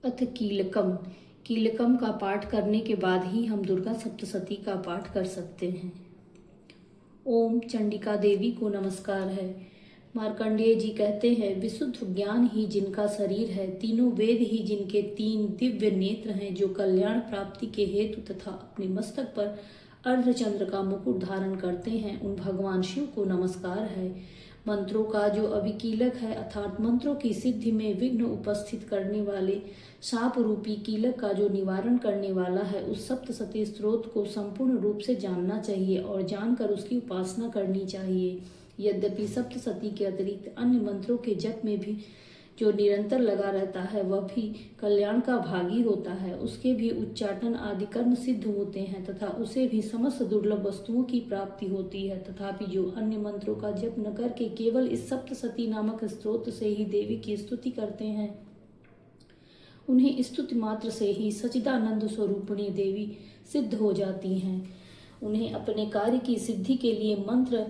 अथ कीलकम। कीलकम का पाठ करने के बाद ही हम दुर्गा सप्तशती का पाठ कर सकते हैं। ओम चंडिका देवी को नमस्कार है। मार्कंडेय जी कहते हैं, विशुद्ध ज्ञान ही जिनका शरीर है, तीनों वेद ही जिनके तीन दिव्य नेत्र हैं, जो कल्याण प्राप्ति के हेतु तथा अपने मस्तक पर अर्धचंद्र का मुकुट धारण करते हैं, उन भगवान शिव को नमस्कार है। मंत्रों का जो अभिकीलक है, अर्थात मंत्रों की सिद्धि में विघ्न उपस्थित करने वाले शाप रूपी कीलक का जो निवारण करने वाला है, उस सप्तशती स्त्रोत को संपूर्ण रूप से जानना चाहिए और जानकर उसकी उपासना करनी चाहिए। यद्यपि सप्तशती के अतिरिक्त अन्य मंत्रों के जप में भी जो निरंतर लगा रहता है, वह भी कल्याण का भागी होता है। उसके भी उच्चाटन आदि कर्म सिद्ध होते हैं तथा उसे भी समस्त दुर्लभ वस्तुओं की प्राप्ति होती है। तथापि जो अन्य मंत्रों का जप न करके केवल इस सप्तशती नामक स्तोत्र से ही देवी की स्तुति करते हैं, उन्हें स्तुति मात्र से ही सच्चिदानंद स्वरूपिणी देवी सिद्ध हो जाती हैं। उन्हें अपने कार्य की सिद्धि के लिए मंत्र,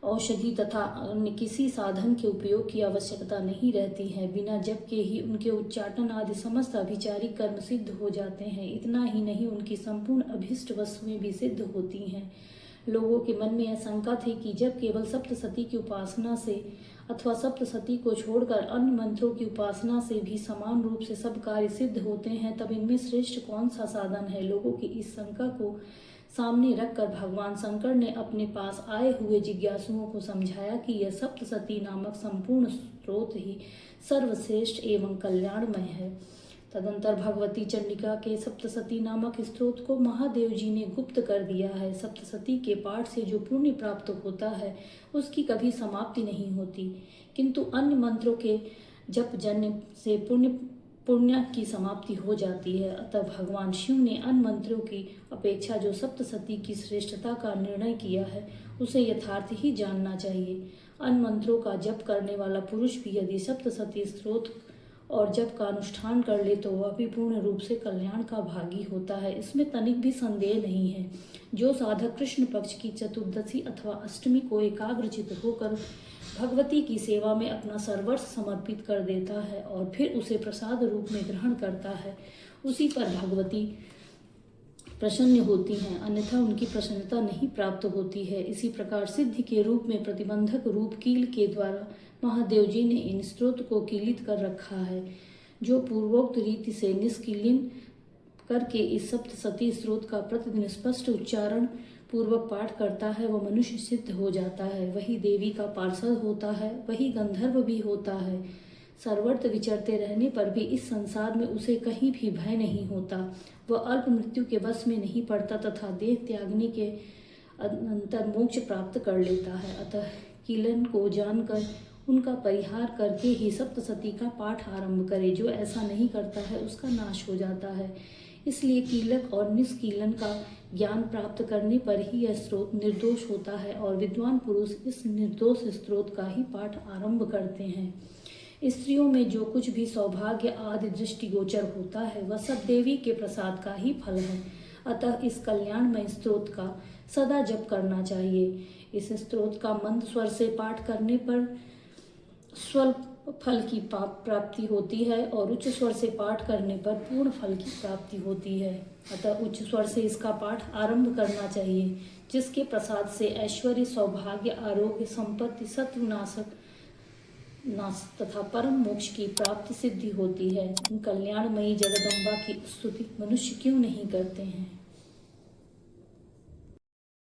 औषधि तथा अन्य किसी साधन के उपयोग की आवश्यकता नहीं रहती है। बिना जप के ही उनके उच्चाटन आदि समस्त अभिचारिक कर्म सिद्ध हो जाते हैं। इतना ही नहीं, उनकी संपूर्ण अभीष्ट वस्तुएं भी सिद्ध होती हैं। लोगों के मन में यह शंका थी कि जब केवल सप्तशती की उपासना से अथवा सप्तशती को छोड़कर अन्य मंत्रों की उपासना से भी समान रूप से सब कार्य सिद्ध होते हैं, तब इनमें श्रेष्ठ कौन सा साधन है। लोगों की इस शंका को सामने रखकर भगवान शंकर ने अपने पास आए हुए जिज्ञासुओं को समझाया कि यह सप्तशती नामक संपूर्ण स्रोत ही सर्वश्रेष्ठ एवं कल्याणमय है। तदंतर भगवती चंडिका के सप्तशती नामक स्त्रोत को महादेव जी ने गुप्त कर दिया है। सप्तशती के पाठ से जो पुण्य प्राप्त होता है, उसकी कभी समाप्ति नहीं होती, किंतु अन्य मंत्रों के जप जन्य से पुण्य की समाप्ति हो जाती है। अतः भगवान शिव ने अन्य मंत्रों की अपेक्षा जो सप्तशती की श्रेष्ठता का निर्णय किया है, उसे यथार्थ ही जानना चाहिए। अन्य मंत्रों का जप करने वाला पुरुष भी यदि सप्तशती स्त्रोत और जप का अनुष्ठान कर ले, तो वह भी पूर्ण रूप से कल्याण का भागी होता है। इसमें तनिक भी संदेह नहीं है। जो साधक कृष्ण पक्ष की चतुर्दशी अथवा अष्टमी को एकाग्रचित होकर भगवती की सेवा में अपना सर्वस्व समर्पित कर देता है और फिर उसे प्रसाद रूप में ग्रहण करता है, उसी पर भगवती प्रसन्न होती हैं, अन्यथा उनकी प्रसन्नता नहीं प्राप्त होती है। इसी प्रकार सिद्धि के रूप में प्रतिबंधक रूप कील के द्वारा महादेव जी ने इन स्त्रोत को कीलित कर रखा है। जो पूर्वोक्त रीति से निष्कीलन करके इस सप्तशती स्त्रोत का प्रतिदिन स्पष्ट उच्चारण पूर्वक पाठ करता है, वह मनुष्य सिद्ध हो जाता है। वही देवी का पार्षद होता है, वही गंधर्व भी होता है। सर्वत्र विचरते रहने पर भी इस संसार में उसे कहीं भी भय नहीं होता। वह अल्प मृत्यु के वश में नहीं पड़ता तथा देह त्यागने के अंतर मोक्ष प्राप्त कर लेता है। अतः कीलन को जानकर उनका परिहार करके ही सप्तशती का पाठ आरंभ करे। जो ऐसा नहीं करता है, उसका नाश हो जाता है। इसलिए कीलक और निष्कीलन का ज्ञान प्राप्त करने पर ही यह स्रोत निर्दोष होता है और विद्वान पुरुष इस निर्दोष स्रोत का ही पाठ आरंभ करते हैं। स्त्रियों में जो कुछ भी सौभाग्य आदि दृष्टिगोचर होता है, वह सब देवी के प्रसाद का ही फल है। अतः इस कल्याणमय स्त्रोत का सदा जप करना चाहिए। इस स्त्रोत का मंद स्वर से पाठ करने पर स्वल्प फल की प्राप्ति होती है और उच्च स्वर से पाठ करने पर पूर्ण फल की प्राप्ति होती है। अतः उच्च स्वर से इसका पाठ आरंभ करना चाहिए, जिसके प्रसाद से ऐश्वर्य, सौभाग्य, आरोग्य, संपत्ति, शत्रुनाशक नाश तथा परम मोक्ष की प्राप्ति सिद्धि होती है। कल्याणमयी जगदम्बा की स्तुति मनुष्य क्यों नहीं करते हैं।